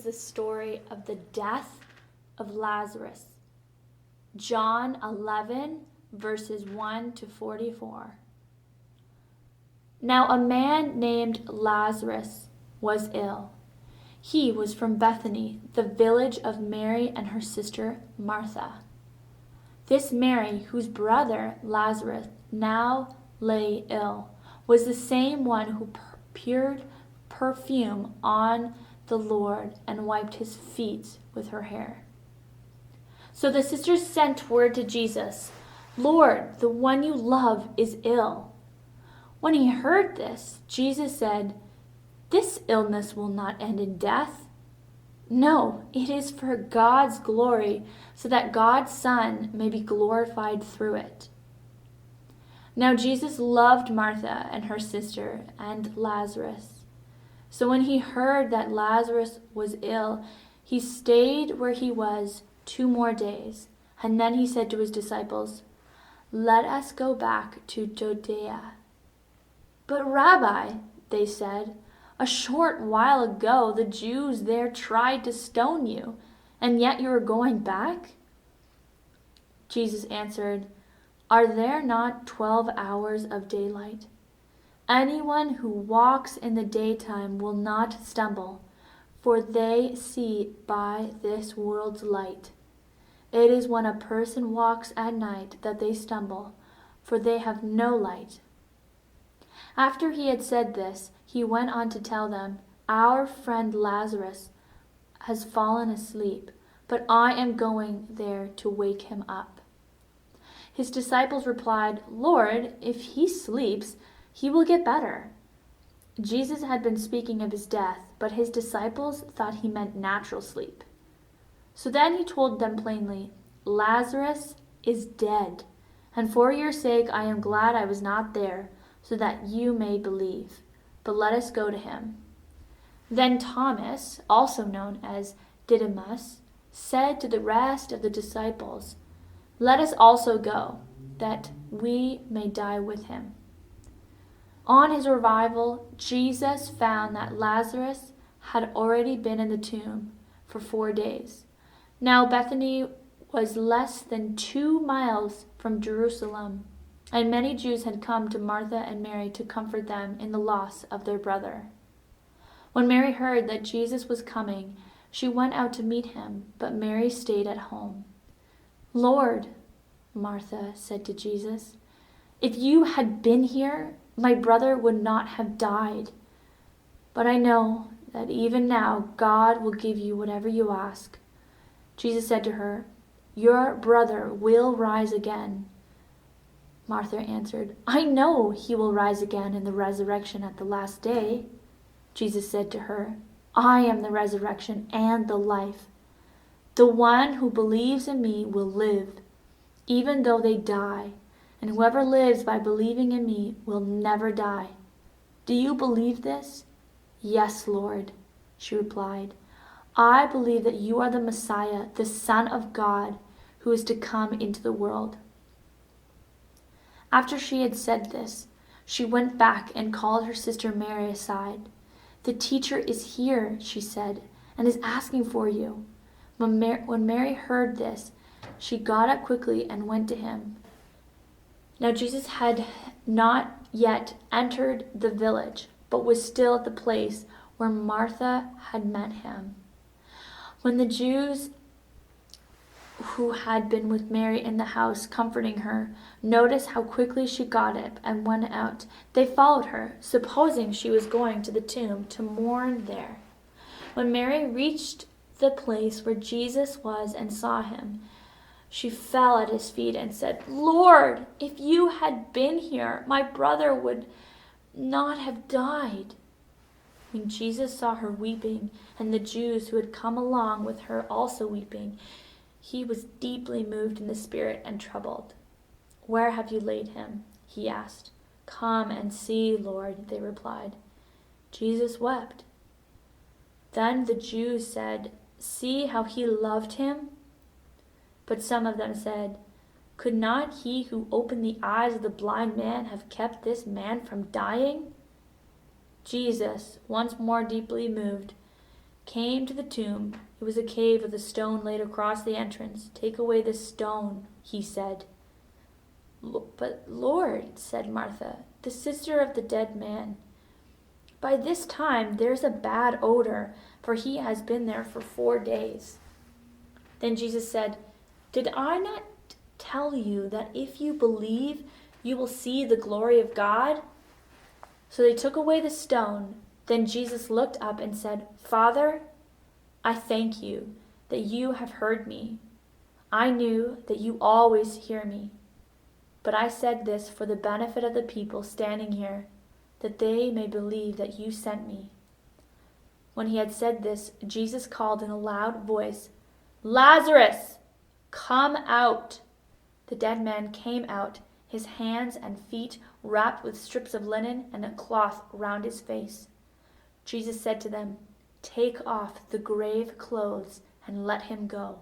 the story of the death of Lazarus. John 11, verses 1 to 44. Now a man named Lazarus was ill. He was from Bethany, the village of Mary and her sister Martha. This Mary, whose brother Lazarus now lay ill, was the same one who poured perfume on the Lord and wiped his feet with her hair. So the sisters sent word to Jesus, "Lord, the one you love is ill." When he heard this, Jesus said, "This illness will not end in death. No, it is for God's glory, so that God's Son may be glorified through it." Now Jesus loved Martha and her sister and Lazarus. So when he heard that Lazarus was ill, he stayed where he was 2 more days. And then he said to his disciples, "Let us go back to Judea." "But Rabbi," they said, "a short while ago the Jews there tried to stone you, and yet you are going back?" Jesus answered, "Are there not 12 hours of daylight? Anyone who walks in the daytime will not stumble, for they see by this world's light. It is when a person walks at night that they stumble, for they have no light." After he had said this, he went on to tell them, "Our friend Lazarus has fallen asleep, but I am going there to wake him up." His disciples replied, "Lord, if he sleeps, he will get better." Jesus had been speaking of his death, but his disciples thought he meant natural sleep. So then he told them plainly, "Lazarus is dead, and for your sake I am glad I was not there, so that you may believe. But let us go to him." Then Thomas, also known as Didymus, said to the rest of the disciples, "Let us also go, that we may die with him." On his arrival, Jesus found that Lazarus had already been in the tomb for 4 days. Now Bethany was less than 2 miles from Jerusalem, and many Jews had come to Martha and Mary to comfort them in the loss of their brother. When Mary heard that Jesus was coming, she went out to meet him, but Mary stayed at home. "Lord," Martha said to Jesus, "if you had been here, my brother would not have died. But I know that even now God will give you whatever you ask." Jesus said to her, "Your brother will rise again." Martha answered, "I know he will rise again in the resurrection at the last day." Jesus said to her, "I am the resurrection and the life. The one who believes in me will live, even though they die, and whoever lives by believing in me will never die. Do you believe this?" "Yes, Lord," she replied. "I believe that you are the Messiah, the Son of God, who is to come into the world." After she had said this, she went back and called her sister Mary aside. "The teacher is here," she said, "and is asking for you." When Mary heard this, she got up quickly and went to him. Now Jesus had not yet entered the village, but was still at the place where Martha had met him. When the Jews who had been with Mary in the house comforting her noticed how quickly she got up and went out, they followed her, supposing she was going to the tomb to mourn there. When Mary reached the place where Jesus was and saw him, she fell at his feet and said, "Lord, if you had been here, my brother would not have died." When Jesus saw her weeping, and the Jews who had come along with her also weeping, he was deeply moved in the spirit and troubled. "Where have you laid him?" he asked. "Come and see, Lord," they replied. Jesus wept. Then the Jews said, "See how he loved him?" But some of them said, "Could not he who opened the eyes of the blind man have kept this man from dying?" Jesus, once more deeply moved, came to the tomb. It was a cave with a stone laid across the entrance. "Take away the stone," he said. "But Lord," said Martha, the sister of the dead man, "by this time there's a bad odor, for he has been there for 4 days." Then Jesus said, "Did I not tell you that if you believe, you will see the glory of God?" So they took away the stone. Then Jesus looked up and said, "Father, I thank you that you have heard me. I knew that you always hear me. But I said this for the benefit of the people standing here, that they may believe that you sent me." When he had said this, Jesus called in a loud voice, "Lazarus, come out!" The dead man came out, his hands and feet wrapped with strips of linen and a cloth round his face. Jesus said to them, "Take off the grave clothes and let him go."